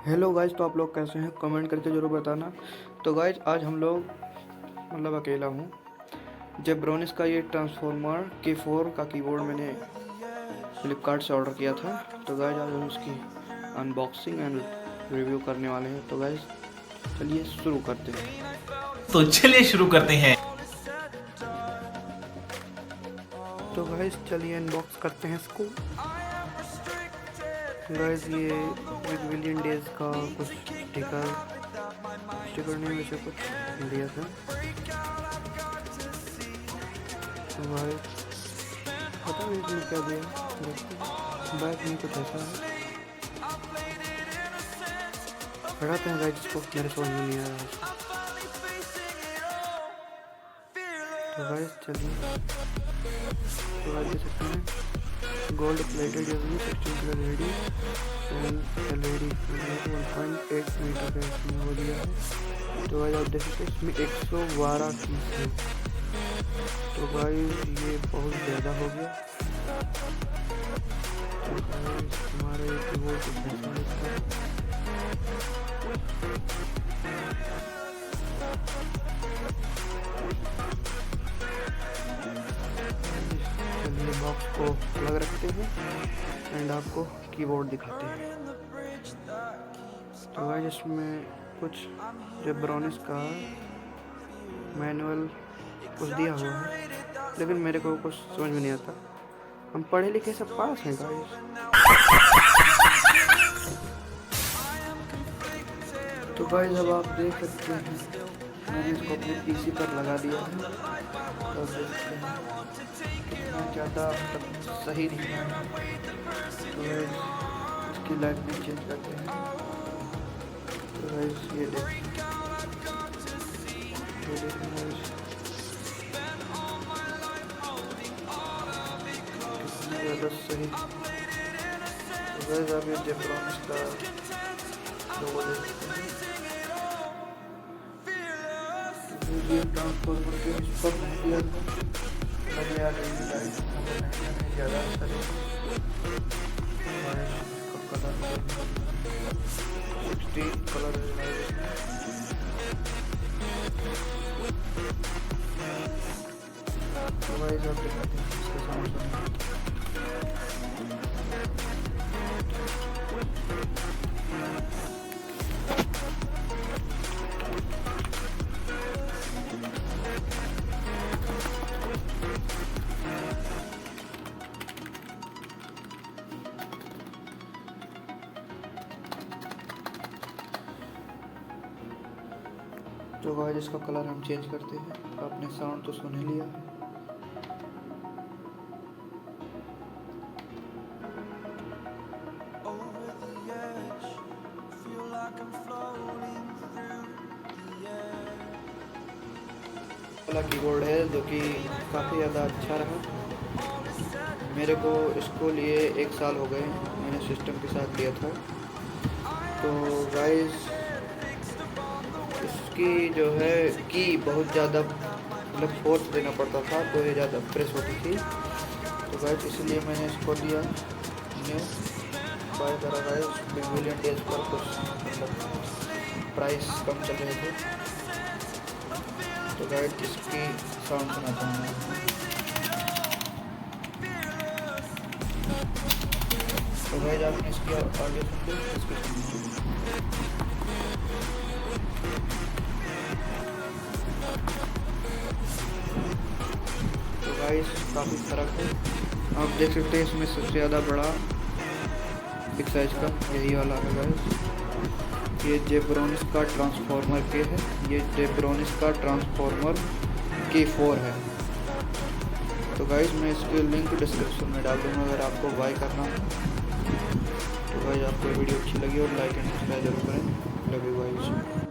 Hello guys, तो आप लोग कैसे हैं कमेंट करके ज़रूर बताना। तो गाइज आज हम लोग अकेला हूँ। जेब्रोनिक्स का ये ट्रांसफॉर्मर K4 का कीबोर्ड मैंने फ्लिपकार्ट से ऑर्डर किया था। तो गाइज आज हम उसकी अनबॉक्सिंग एंड रिव्यू करने वाले हैं। तो गाइज चलिए शुरू करते हैं। तो गाइज चलिए अनबॉक्स करते हैं इसको। गाइज ये विद विलियन डेज का कुछ स्टिकर नहीं वैसे कुछ दिया था। तो गाइज पता नहीं इसमें क्या दिया, बैग में कुछ ऐसा है। पढ़ाते हैं गाइज इसको, मेरे समझ में नहीं आ रहा है। तो गाइज चलिए, तो गाइज देख सकते हैं gold plated usually 16 colour ready and LED 1.8 metre का इसमें हो दिया है। तो गाइज आप देख सकते हैं इसमें 112 पीस है। तो गाइज ये बहुत ज़्यादा हो गया। तो गाइज हमारा ये कीबोर्ड कुछ ऐसा है। चलिए बॉक्स को अलग रखते हैं एंड आपको कीबोर्ड दिखाते हैं। तो गाइस इसमें कुछ जेब्रोनिक्स का मैनुअल कुछ दिया हुआ है, लेकिन मेरे को कुछ समझ में नहीं आता। हम पढ़े लिखे सब पास हैं गाइस। तो गाइस अब आप देख सकते हैं मैंने इसको अपने पीसी पर लगा दिया है। तो देखते हैं कितना ज़्यादा सही नहीं है। तो इसकी लाइट भी चेंज करते हैं। तो गाइस ये देखिए कितना ज़्यादा सही। तो गाइस आप ये जेब्रोनिक्स का लोगो देख सकते हैं। ये ट्रांसफॉर्मर के इस पर दिया था, मैंने यार लाइट ज़्यादा अच्छा है। कलर 16 कलर तो गाइस आप दिखाते हैं इसके सामने। तो गाइस इसका कलर हम चेंज करते हैं। आपने साउंड तो सुन ही लिया। वाला कीबोर्ड है जो कि काफ़ी ज़्यादा अच्छा रहा। मेरे को इसको लिए 1 साल हो गए, मैंने सिस्टम के साथ लिया था। तो गाइस इसकी जो है की बहुत ज़्यादा मतलब फोर्स देना पड़ता था, तो ये ज़्यादा प्रेस होती थी। तो गाइस इसलिए मैंने इसको लिया, बाय करा। गाइस विलियन डेज पर कुछ मतलब प्राइस कम चल रहे थे। तो गाइस इसकी साउंड सुना चाहूँगा। तो गाइस आपने इसकी आगे सुन ली, इसकी सुन। तो गाइस काफ़ी फर्क है, आप देख सकते हैं। इसमें सबसे ज़्यादा बड़ा बिग साइज का यही वाला है गाइस। ये जेब्रोनिक्स का ट्रांसफॉर्मर के है, ये जेब्रोनिक्स का ट्रांसफॉर्मर K4 है। तो गाइस मैं इसके लिंक डिस्क्रिप्शन में डाल दूँगा अगर आपको बाय करना है। तो गाइस आपको वीडियो अच्छी लगी और लाइक एंड सब्सक्राइब जरूर करें। Love you guys.